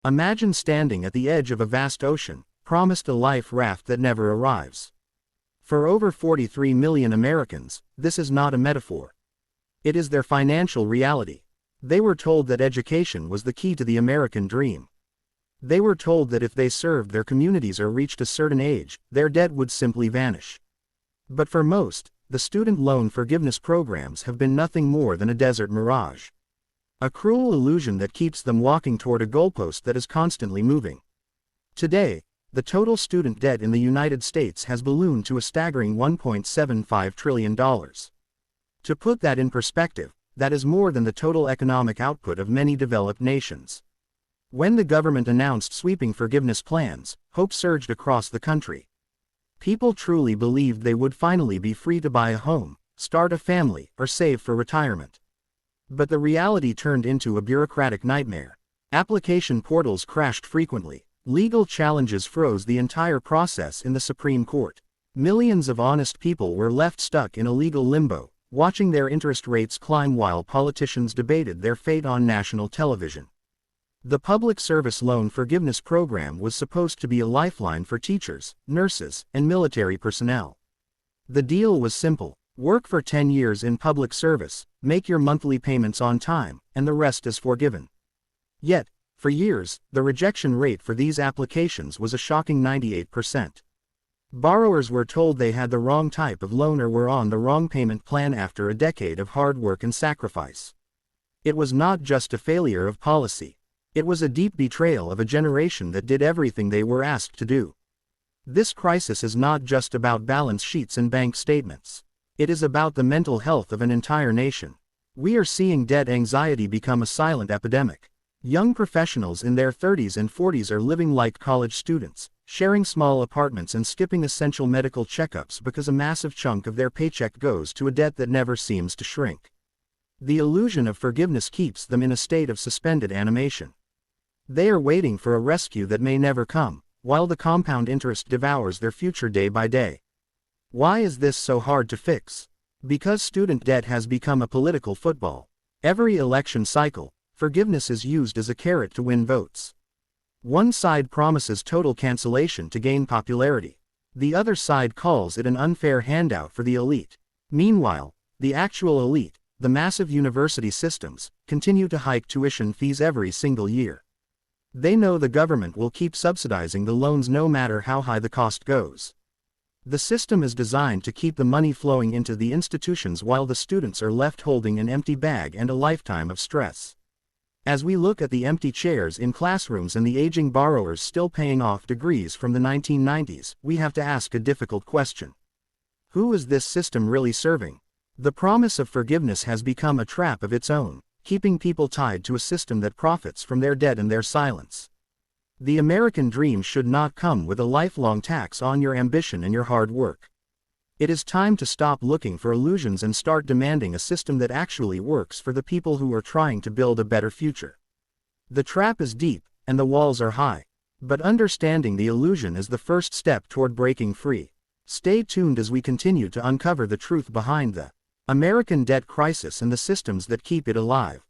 Imagine standing at the edge of a vast ocean, promised a life raft that never arrives. For over 43 million Americans, this is not a metaphor. It is their financial reality. They were told that education was the key to the American dream. They were told that if they served their communities or reached a certain age, their debt would simply vanish. But for most, the student loan forgiveness programs have been nothing more than a desert mirage. A cruel illusion that keeps them walking toward a goalpost that is constantly moving. Today, the total student debt in the United States has ballooned to a staggering $1.75 trillion. To put that in perspective, that is more than the total economic output of many developed nations. When the government announced sweeping forgiveness plans, hope surged across the country. People truly believed they would finally be free to buy a home, start a family, or save for retirement. But the reality turned into a bureaucratic nightmare. Application portals crashed frequently. Legal challenges froze the entire process in the Supreme Court. Millions of honest people were left stuck in a legal limbo, watching their interest rates climb while politicians debated their fate on national television. The Public Service Loan Forgiveness Program was supposed to be a lifeline for teachers, nurses, and military personnel. The deal was simple: work for 10 years in public service, make your monthly payments on time, and the rest is forgiven. Yet, for years, the rejection rate for these applications was a shocking 98%. Borrowers were told they had the wrong type of loan or were on the wrong payment plan after a decade of hard work and sacrifice. It was not just a failure of policy. It was a deep betrayal of a generation that did everything they were asked to do. This crisis is not just about balance sheets and bank statements. It is about the mental health of an entire nation. We are seeing debt anxiety become a silent epidemic. Young professionals in their 30s and 40s are living like college students, sharing small apartments and skipping essential medical checkups because a massive chunk of their paycheck goes to a debt that never seems to shrink. The illusion of forgiveness keeps them in a state of suspended animation. They are waiting for a rescue that may never come, while the compound interest devours their future day by day. Why is this so hard to fix? Because student debt has become a political football. Every election cycle, forgiveness is used as a carrot to win votes. One side promises total cancellation to gain popularity. The other side calls it an unfair handout for the elite. Meanwhile, the actual elite, the massive university systems, continue to hike tuition fees every single year. They know the government will keep subsidizing the loans no matter how high the cost goes. The system is designed to keep the money flowing into the institutions while the students are left holding an empty bag and a lifetime of stress. As we look at the empty chairs in classrooms and the aging borrowers still paying off degrees from the 1990s, we have to ask a difficult question. Who is this system really serving? The promise of forgiveness has become a trap of its own, keeping people tied to a system that profits from their debt and their silence. The American dream should not come with a lifelong tax on your ambition and your hard work. It is time to stop looking for illusions and start demanding a system that actually works for the people who are trying to build a better future. The trap is deep, and the walls are high. But understanding the illusion is the first step toward breaking free. Stay tuned as we continue to uncover the truth behind the American debt crisis and the systems that keep it alive.